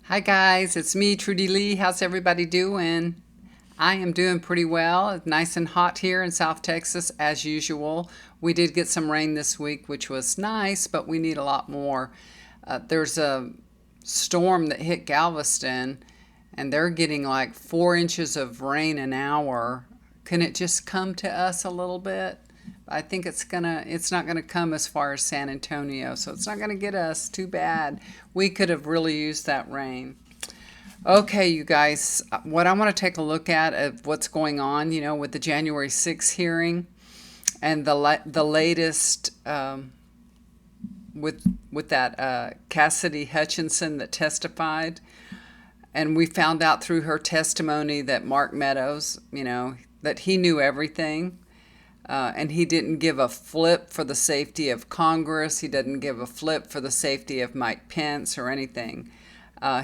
Hi guys, it's me, Trudy Lee. How's everybody doing? I am doing pretty well. It's nice and hot here in South Texas as usual. We did get some rain this week, which was nice, but we need a lot more. There's a storm that hit Galveston, and they're getting like 4 inches of rain an hour. Can it just come to us a little bit? I think it's not gonna come as far as San Antonio, so it's not gonna get us too bad. We could have really used that rain. Okay, you guys, what I want to take a look at of what's going on, with the January 6th hearing and the latest with that Cassidy Hutchinson that testified, and we found out through her testimony that Mark Meadows, that he knew everything. And he didn't give a flip for the safety of Congress. He didn't give a flip for the safety of Mike Pence or anything.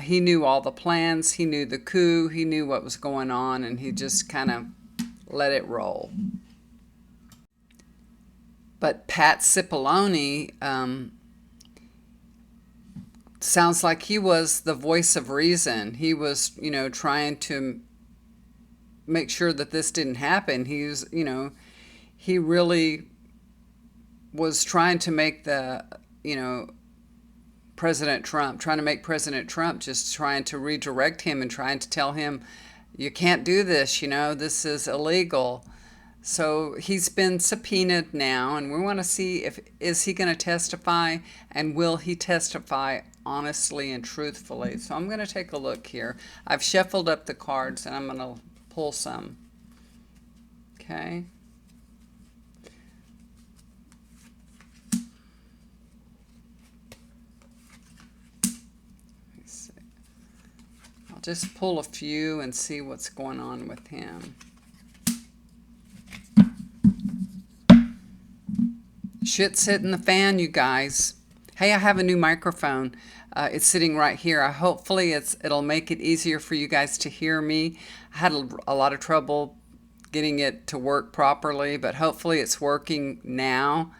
He knew all the plans. He knew the coup. He knew what was going on, and he just kind of let it roll. But Pat Cipollone sounds like he was the voice of reason. He was, trying to make sure that this didn't happen. He really was trying to make trying to make President Trump, just trying to redirect him and trying to tell him, you can't do this, this is illegal. So he's been subpoenaed now, and we want to see is he going to testify, and will he testify honestly and truthfully. So I'm going to take a look here. I've shuffled up the cards, and I'm going to pull some. Okay. Just pull a few and see what's going on with him. Shit's hitting the fan, you guys. Hey, I have a new microphone. It's sitting right here. Hopefully it'll make it easier for you guys to hear me. I had a lot of trouble getting it to work properly, but hopefully it's working now.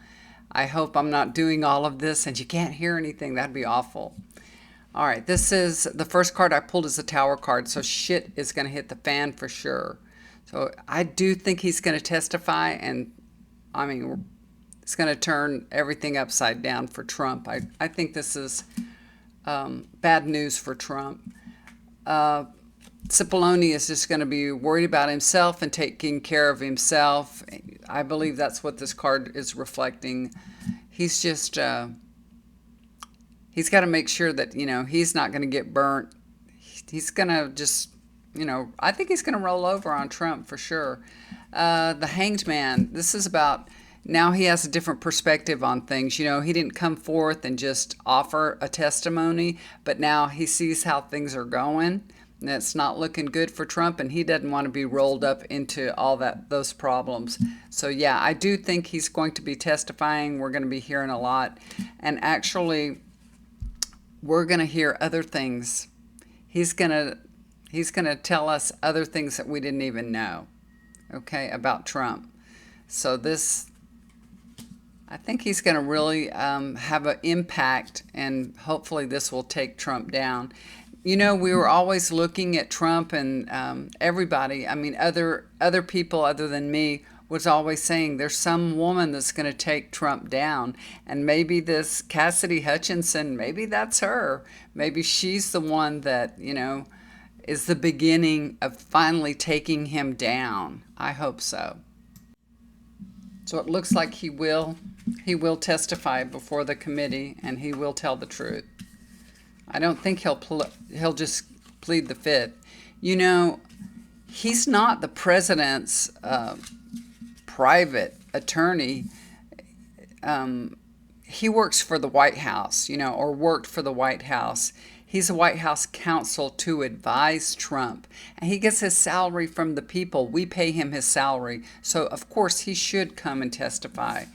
I hope I'm not doing all of this and you can't hear anything. That'd be awful. All right, this is the first card I pulled is a Tower card, so shit is going to hit the fan for sure. So I do think he's going to testify, and I mean, it's going to turn everything upside down for Trump. I think this is bad news for Trump. Cipollone is just going to be worried about himself and taking care of himself. I believe that's what this card is reflecting. He's just... he's got to make sure that, he's not going to get burnt. He's going to just, I think he's going to roll over on Trump for sure. The Hanged Man, this is about, now he has a different perspective on things. He didn't come forth and just offer a testimony, but now he sees how things are going. And it's not looking good for Trump, and he doesn't want to be rolled up into all those problems. So yeah, I do think he's going to be testifying. We're going to be hearing a lot. And actually, we're going to hear other things. He's going to tell us other things that we didn't even know, okay, about Trump. So I think he's going to really have an impact, and hopefully this will take Trump down. We were always looking at Trump and everybody, other people other than me, was always saying there's some woman that's going to take Trump down. And maybe this Cassidy Hutchinson, maybe that's her. Maybe she's the one that, is the beginning of finally taking him down. I hope so. So it looks like he will testify before the committee, and he will tell the truth. I don't think he'll just plead the fifth. He's not the president's private attorney. He works for the White House, or worked for the White House. He's a White House counsel to advise Trump, and he gets his salary from the people. We pay him his salary, so of course he should come and testify.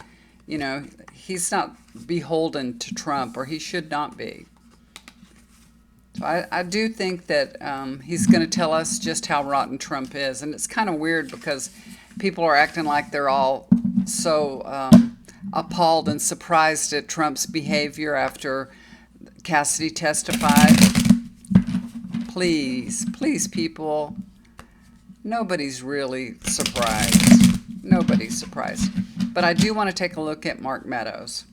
He's not beholden to Trump, or he should not be. So I do think that he's going to tell us just how rotten Trump is, and it's kind of weird because people are acting like they're all so appalled and surprised at Trump's behavior after Cassidy testified. please, please, people, nobody's really surprised. Nobody's surprised. But I do want to take a look at Mark Meadows.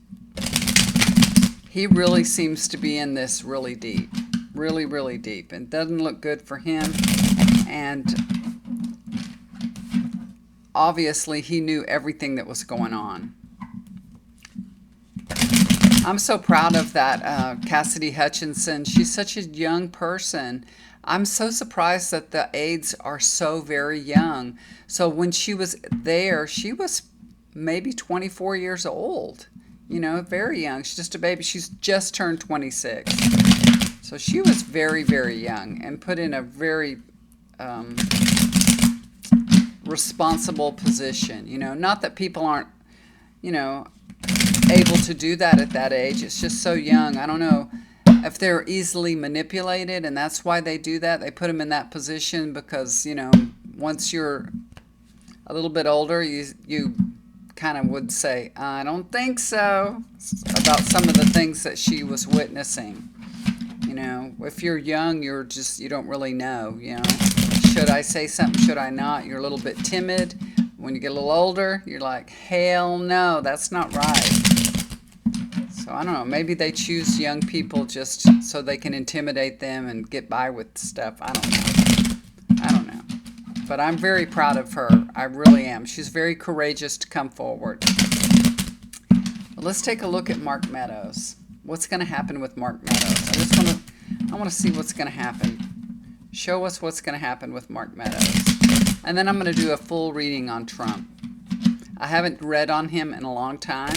He really seems to be in this really deep. Really, really deep. And doesn't look good for him. And obviously he knew everything that was going on. I'm so proud of that Cassidy Hutchinson. She's such a young person. I'm so surprised that the aides are so very young. So when she was there, she was maybe 24 years old. You know, very young. She's just a baby. She's just turned 26. So she was very, very young and put in a very responsible position. You know, not that people aren't, you know, able to do that at that age. It's just so young. I don't know if they're easily manipulated, and that's why they do that. They put them in that position because, you know, once you're a little bit older, you kind of would say, I don't think so, about some of the things that she was witnessing. You know, if you're young, you don't really know, you know. Should I say something? Should I not? You're a little bit timid. When you get a little older, you're like, hell no, that's not right. So I don't know, maybe they choose young people just so they can intimidate them and get by with stuff. I don't know. I don't know. But I'm very proud of her. I really am. She's very courageous to come forward. But let's take a look at Mark Meadows. What's going to happen with Mark Meadows? I want to see what's going to happen. Show us what's going to happen with Mark Meadows. And then I'm going to do a full reading on Trump. I haven't read on him in a long time,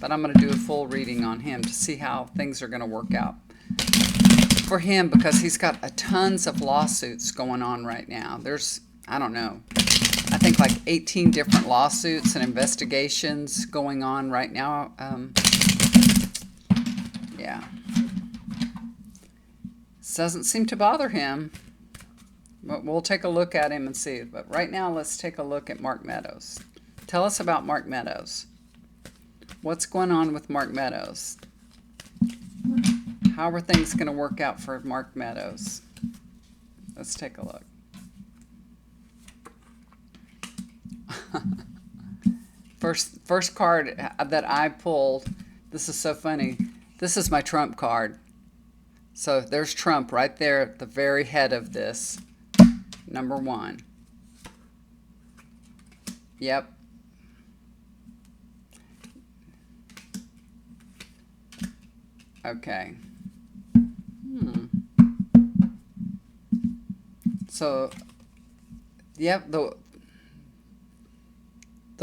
but I'm going to do a full reading on him to see how things are going to work out for him, because he's got tons of lawsuits going on right now. There's, I don't know, I think like 18 different lawsuits and investigations going on right now. Yeah. This doesn't seem to bother him. But we'll take a look at him and see. But right now, let's take a look at Mark Meadows. Tell us about Mark Meadows. What's going on with Mark Meadows? How are things going to work out for Mark Meadows? Let's take a look. First card that I pulled, this is so funny. This is my Trump card. So there's Trump right there at the very head of this. Number 1. Yep. Okay. So, yep, the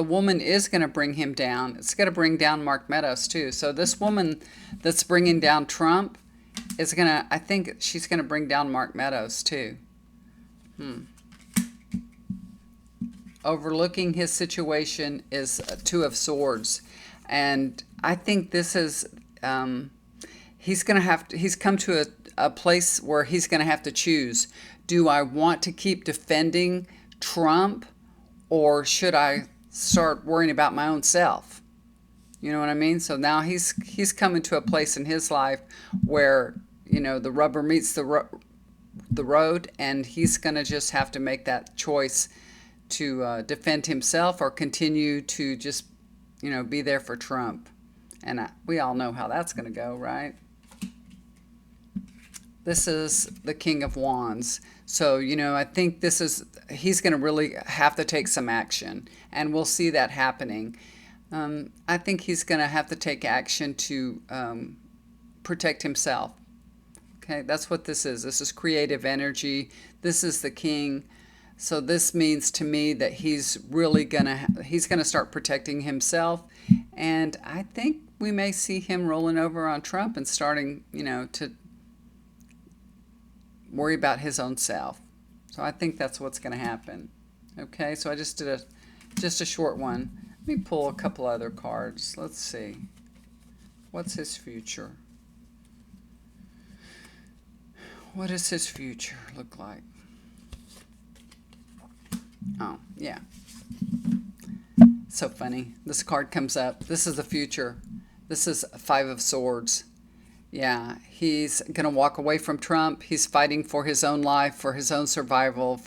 woman is going to bring him down. It's going to bring down Mark Meadows too. So this woman that's bringing down Trump is going to, I think she's going to bring down Mark Meadows too. Overlooking his situation is a 2 of Swords. And I think this is, he's come to a place where he's going to have to choose. Do I want to keep defending Trump, or should I start worrying about my own self? You know what I mean? So now he's coming to a place in his life where, you know, the rubber meets the road, and he's going to just have to make that choice to defend himself or continue to just, you know, be there for Trump. And we all know how that's going to go, right? This is the King of Wands. So, you know, I think he's going to really have to take some action, and we'll see that happening. I think he's going to have to take action to protect himself. Okay, that's what this is. This is creative energy. This is the king. So this means to me that he's really he's gonna start protecting himself, and I think we may see him rolling over on Trump and starting, you know, to worry about his own self. So I think that's what's going to happen. Okay, so I just did a short one. Let me pull a couple other cards. Let's see. What's his future? What does his future look like? Oh, yeah. So funny. This card comes up. This is the future. This is 5 of Swords. Yeah, he's going to walk away from Trump. He's fighting for his own life, for his own survival,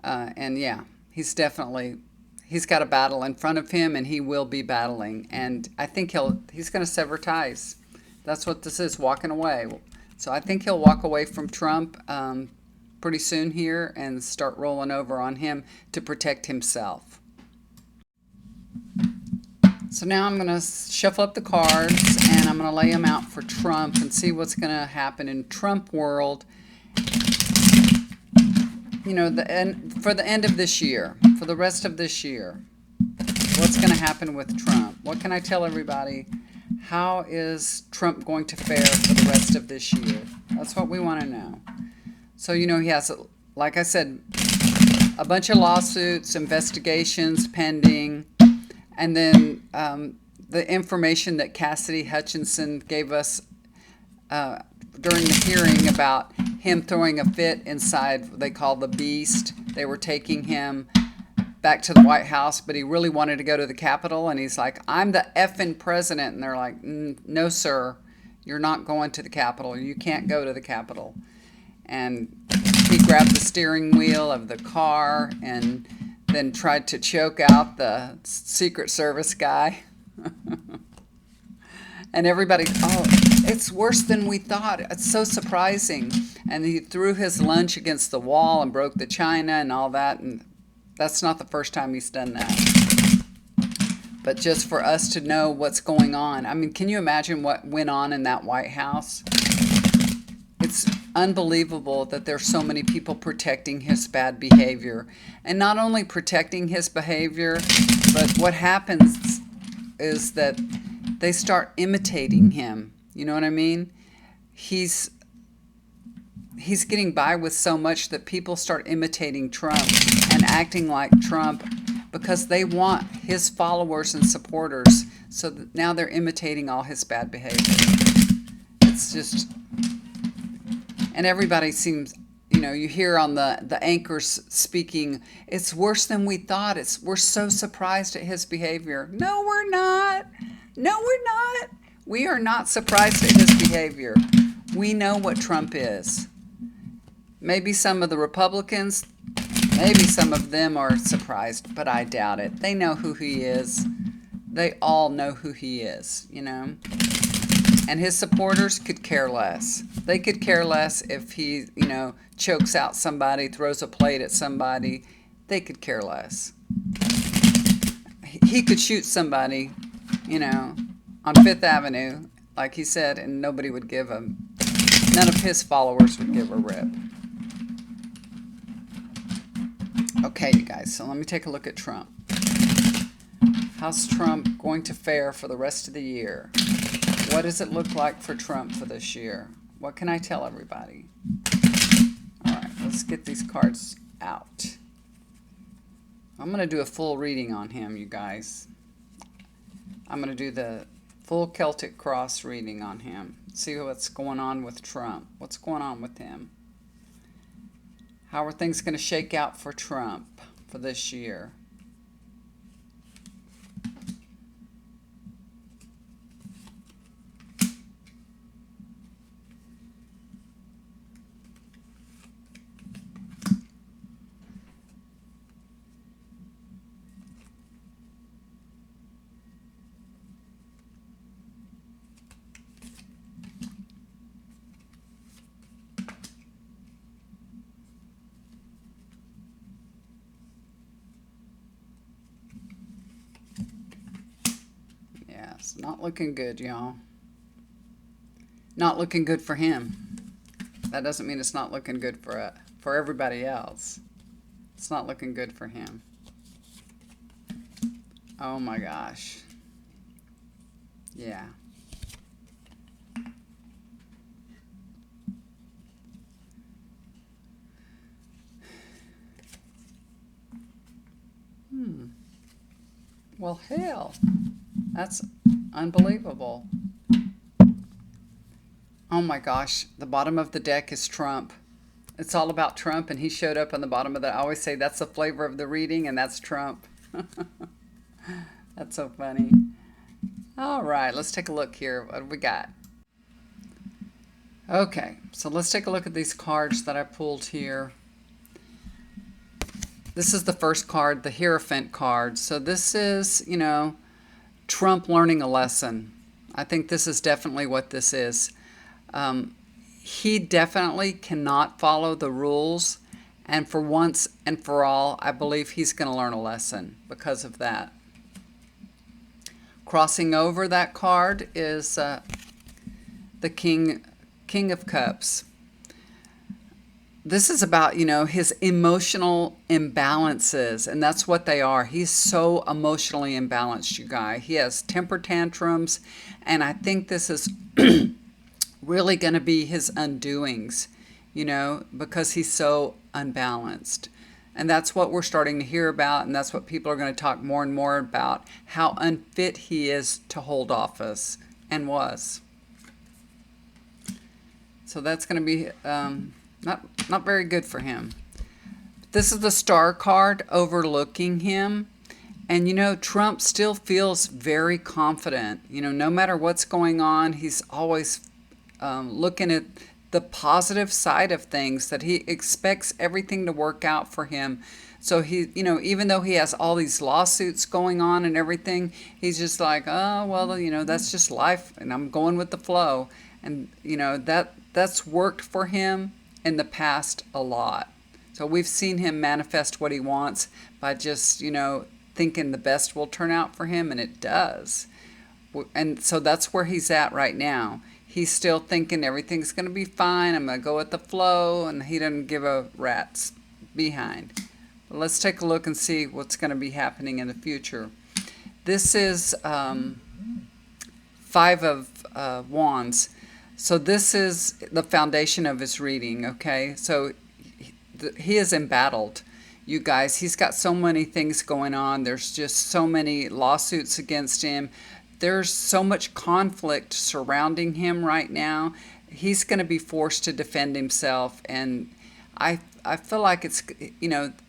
and yeah, he's got a battle in front of him, and he will be battling. And I think he's going to sever ties. That's what this is, walking away. So I think he'll walk away from Trump pretty soon here and start rolling over on him to protect himself. So now I'm going to shuffle up the cards and I'm going to lay them out for Trump and see what's going to happen in Trump world. You know, for the end of this year, for the rest of this year, what's going to happen with Trump? What can I tell everybody? How is Trump going to fare for the rest of this year? That's what we want to know. So, you know, he has, like I said, a bunch of lawsuits, investigations pending, and then the information that Cassidy Hutchinson gave us during the hearing about him throwing a fit inside what they call the Beast. They were taking him back to the White House, but he really wanted to go to the Capitol, and he's like, I'm the effing president. And they're like, no, sir, you're not going to the Capitol. You can't go to the Capitol. And he grabbed the steering wheel of the car and then tried to choke out the Secret Service guy. And everybody, oh, it's worse than we thought. It's so surprising. And he threw his lunch against the wall and broke the china and all that. And that's not the first time he's done that. But just for us to know what's going on. I mean, can you imagine what went on in that White House? It's unbelievable that there's so many people protecting his bad behavior. And not only protecting his behavior, but what happens is that they start imitating him. You know what I mean? He's getting by with so much that people start imitating Trump and acting like Trump because they want his followers and supporters. So that now they're imitating all his bad behavior. It's just, and everybody seems, you know, you hear on the anchors speaking, it's worse than we thought. We're so surprised at his behavior. No, we're not. No, we're not. We are not surprised at his behavior. We know what Trump is. Maybe some of the Republicans, maybe some of them are surprised, but I doubt it. They know who he is. They all know who he is, you know. And his supporters could care less. They could care less if he, you know, chokes out somebody, throws a plate at somebody. They could care less. He could shoot somebody, you know, on Fifth Avenue, like he said, and nobody would give him, none of his followers would give a rip. Okay, you guys, so let me take a look at Trump. How's Trump going to fare for the rest of the year? What does it look like for Trump for this year? What can I tell everybody? All right, let's get these cards out. I'm going to do a full reading on him, you guys. I'm going to do the full Celtic cross reading on him. See what's going on with Trump. What's going on with him? How are things going to shake out for Trump for this year? It's not looking good, y'all. Not looking good for him. That doesn't mean it's not looking good for everybody else. It's not looking good for him. Oh my gosh. Yeah. Well, hell. That's unbelievable. Oh my gosh, the bottom of the deck is Trump. It's all about Trump, and he showed up on the bottom of the, I always say that's the flavor of the reading, and that's Trump. That's so funny. All right, let's take a look here. What do we got? Okay, so let's take a look at these cards that I pulled here. This is the first card, the Hierophant card. So this is, Trump learning a lesson. I think this is definitely what this is. Um, he definitely cannot follow the rules. And for once and for all, I believe he's going to learn a lesson because of that. Crossing over that card is the King of Cups. This is about, his emotional imbalances, and that's what they are. He's so emotionally imbalanced, you guys. He has temper tantrums, and I think this is really going to be his undoings, because he's so unbalanced. And that's what we're starting to hear about, and that's what people are going to talk more and more about, how unfit he is to hold office and was. So that's going to be not very good for him. This is the Star card overlooking him. And, Trump still feels very confident. No matter what's going on, he's always looking at the positive side of things, that he expects everything to work out for him. So he, even though he has all these lawsuits going on and everything, he's just like, oh, well, that's just life and I'm going with the flow. And, that's worked for him in the past a lot. So we've seen him manifest what he wants by just, thinking the best will turn out for him, and it does. And so that's where he's at right now. He's still thinking everything's going to be fine. I'm going to go with the flow, and he doesn't give a rat's behind. But let's take a look and see what's going to be happening in the future. This is Five of Wands. So this is the foundation of his reading, okay? So he is embattled, you guys. He's got so many things going on. There's just so many lawsuits against him. There's so much conflict surrounding him right now. He's going to be forced to defend himself, and I feel like it's,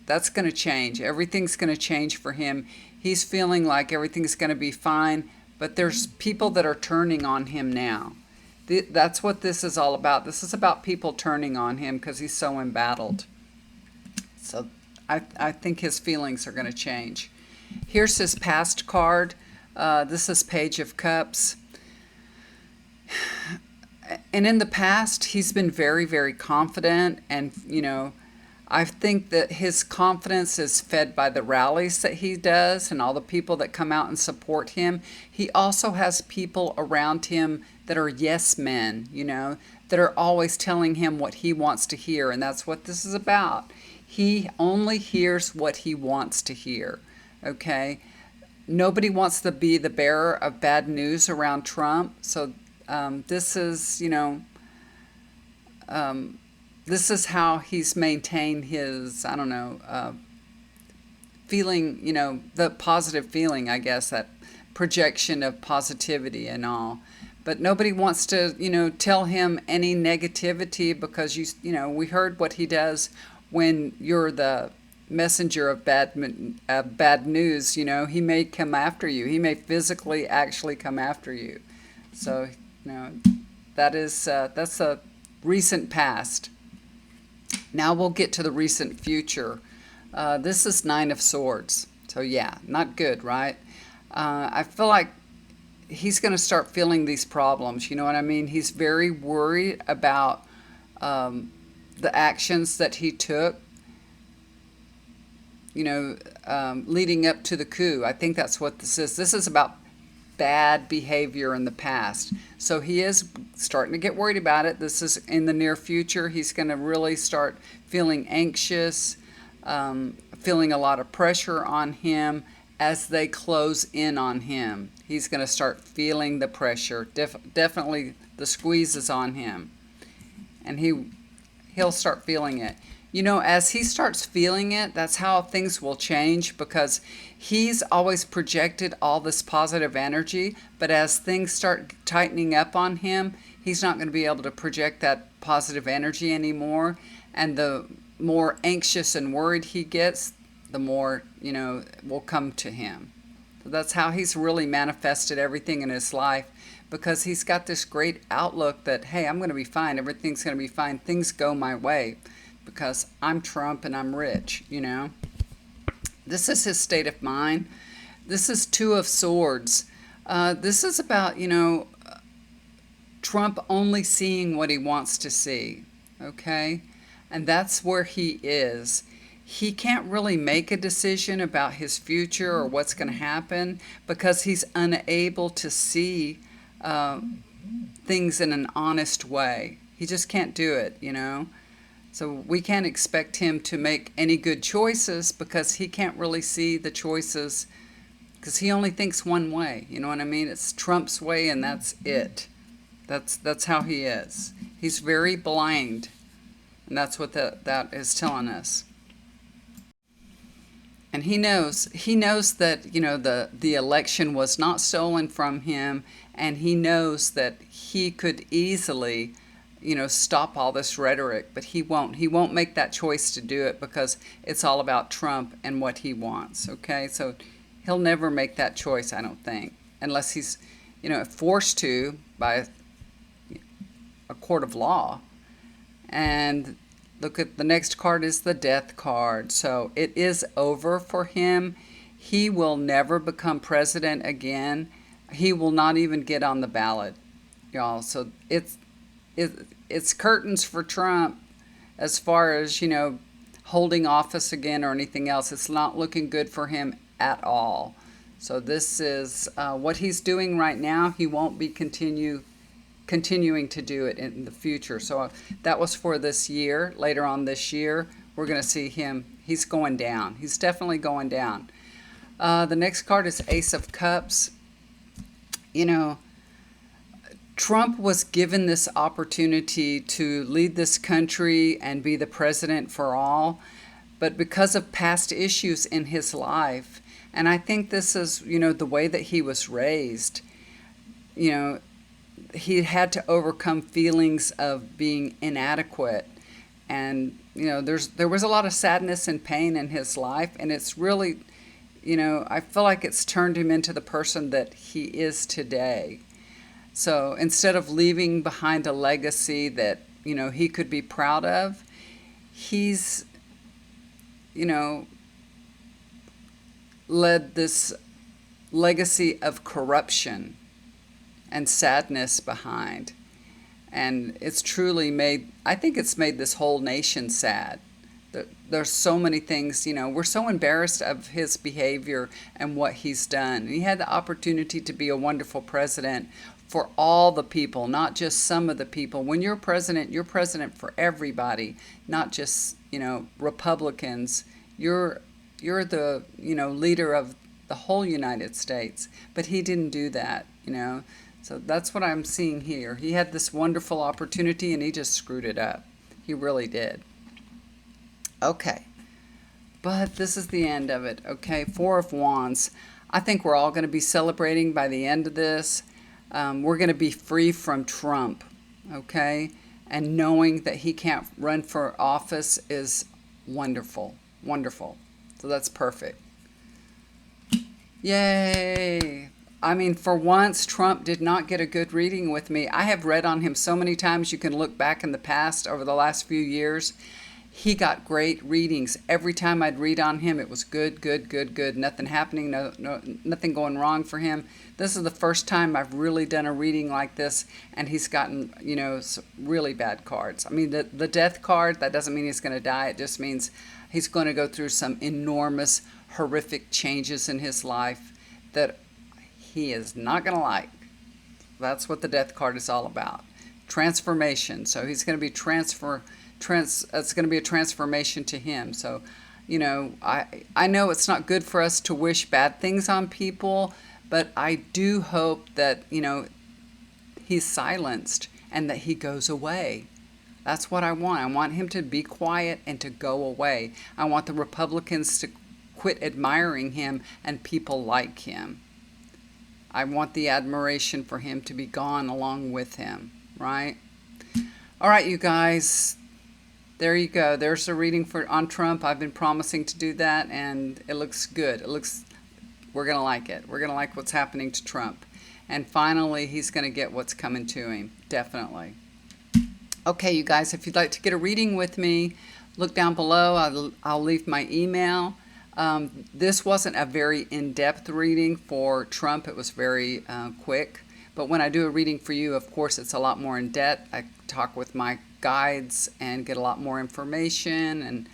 that's going to change. Everything's going to change for him. He's feeling like everything's going to be fine, but there's people that are turning on him now. That's what this is all about. This is about people turning on him because he's so embattled. So I think his feelings are going to change. Here's his past card. This is Page of Cups. And in the past, he's been very, very confident. And, I think that his confidence is fed by the rallies that he does and all the people that come out and support him. He also has people around him that are yes men, that are always telling him what he wants to hear. And that's what this is about. He only hears what he wants to hear, okay? Nobody wants to be the bearer of bad news around Trump. So this is, this is how he's maintained his, feeling, the positive feeling, I guess, that projection of positivity and all. But nobody wants to, tell him any negativity because, we heard what he does when you're the messenger of bad news. He may come after you. He may physically actually come after you. So, that's a recent past. Now we'll get to the recent future. This is Nine of Swords. So yeah, not good, right? I feel like he's going to start feeling these problems. You know what I mean? He's very worried about the actions that he took, leading up to the coup. I think that's what this is. This is about bad behavior in the past. So he is starting to get worried about it. This is in the near future. He's going to really start feeling anxious, feeling a lot of pressure on him as they close in on him. He's going to start feeling the pressure. Definitely the squeeze is on him. And he'll start feeling it. As he starts feeling it, that's how things will change, because he's always projected all this positive energy, but as things start tightening up on him, he's not going to be able to project that positive energy anymore. And the more anxious and worried he gets, the more, will come to him. So that's how he's really manifested everything in his life, because he's got this great outlook that, hey, I'm going to be fine. Everything's going to be fine. Things go my way because I'm Trump and I'm rich, you know. This is his state of mind. This is Two of Swords. This is about, Trump only seeing what he wants to see, okay? And that's where he is. He can't really make a decision about his future or what's going to happen because he's unable to see uh, things in an honest way. He just can't do it, you know? So we can't expect him to make any good choices because he can't really see the choices because he only thinks one way. You know what I mean? It's Trump's way and that's it. That's how he is. He's very blind, and that's what that is telling us. And he knows that, the election was not stolen from him, and he knows that he could easily, stop all this rhetoric, but he won't make that choice to do it because it's all about Trump and what he wants. Okay, so he'll never make that choice, I don't think, unless he's, forced to by a court of law. And look, at the next card is the Death card. So it is over for him. He will never become president again. He will not even get on the ballot, y'all. So it's curtains for Trump as far as, holding office again or anything else. It's not looking good for him at all. So this is what he's doing right now. He won't be continuing to do it in the future. So that was for this year. Later on this year, we're going to see him. He's going down. He's definitely going down. The next card is Ace of Cups. Trump was given this opportunity to lead this country and be the president for all, but because of past issues in his life, and I think this is, the way that he was raised, he had to overcome feelings of being inadequate. And, there was a lot of sadness and pain in his life. And it's really, I feel like it's turned him into the person that he is today. So instead of leaving behind a legacy that, he could be proud of, he's, led this legacy of corruption and sadness behind. And it's truly I think it's made this whole nation sad. There's so many things, we're so embarrassed of his behavior and what he's done. He had the opportunity to be a wonderful president for all the people, not just some of the people. When you're president for everybody, not just, Republicans. You're the, leader of the whole United States. But he didn't do that, So that's what I'm seeing here. He had this wonderful opportunity and he just screwed it up. He really did. Okay. But this is the end of it. Okay. Four of Wands. I think we're all going to be celebrating by the end of this. We're going to be free from Trump. Okay. And knowing that he can't run for office is wonderful. Wonderful. So that's perfect. Yay. I mean, for once, Trump did not get a good reading with me. I have read on him so many times. You can look back in the past over the last few years. He got great readings. Every time I'd read on him, it was good, good, good, good. Nothing happening, nothing going wrong for him. This is the first time I've really done a reading like this, and he's gotten, some really bad cards. I mean, the death card, that doesn't mean he's going to die. It just means he's going to go through some enormous, horrific changes in his life that he is not going to like. That's what the death card is all about. Transformation. So he's going to be it's going to be a transformation to him. So, I know it's not good for us to wish bad things on people, but I do hope that, he's silenced and that he goes away. That's what I want. I want him to be quiet and to go away. I want the Republicans to quit admiring him and people like him. I want the admiration for him to be gone along with him, right? All right, you guys. There you go. There's a reading on Trump. I've been promising to do that, and it looks good. We're going to like it. We're going to like what's happening to Trump. and finally he's going to get what's coming to him, definitely. Okay, you guys, if you'd like to get a reading with me, look down below. I'll leave my email. This wasn't a very in-depth reading for Trump. It was very quick. But when I do a reading for you, of course, it's a lot more in-depth. I talk with my guides and get a lot more information and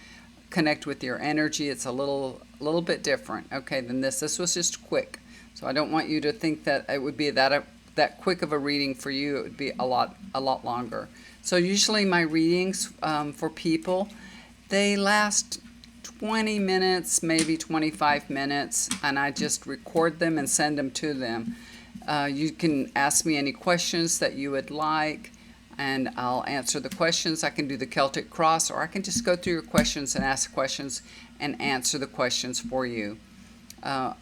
connect with your energy. It's a little bit different, okay, than this. This was just quick. So I don't want you to think that it would be that quick of a reading for you. It would be a lot longer. So usually my readings for people, they last 20 minutes, maybe 25 minutes, and I just record them and send them to them. You can ask me any questions that you would like, and I'll answer the questions. I can do the Celtic cross, or I can just go through your questions and ask questions and answer the questions for you.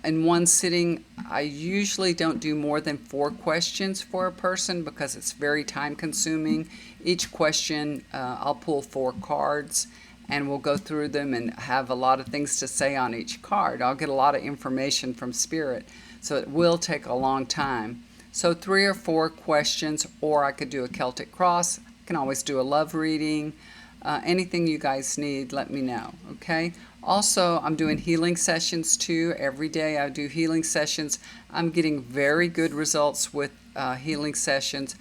In one sitting, I usually don't do more than 4 questions for a person because it's very time consuming. Each question, I'll pull 4 cards and we'll go through them and have a lot of things to say on each card. I'll get a lot of information from Spirit, so it will take a long time. So 3 or 4 questions, or I could do a Celtic cross. I can always do a love reading. Anything you guys need, let me know, okay? Also, I'm doing healing sessions too. Every day I do healing sessions. I'm getting very good results with healing sessions.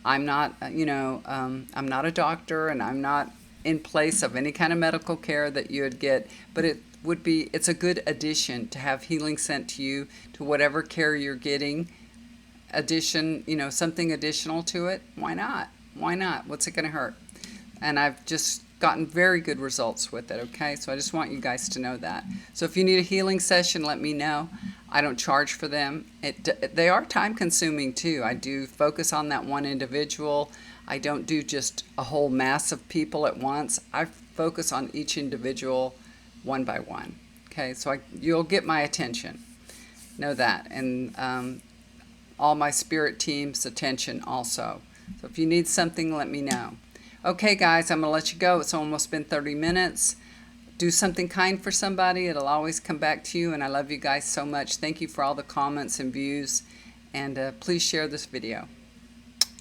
I'm not, I'm not a doctor, and I'm not in place of any kind of medical care that you would get, but it's a good addition to have healing sent to you, to whatever care you're getting. Something additional to it. Why not? Why not? What's it going to hurt? And I've just gotten very good results with it, okay? So I just want you guys to know that. So if you need a healing session, let me know. I don't charge for them. They are time consuming too. I do focus on that one individual. I don't do just a whole mass of people at once. I focus on each individual one by one, okay? So you'll get my attention. Know that. And all my spirit team's attention also. So if you need something, let me know. Okay, guys, I'm going to let you go. It's almost been 30 minutes. Do something kind for somebody. It'll always come back to you, and I love you guys so much. Thank you for all the comments and views, and please share this video.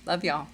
Love y'all.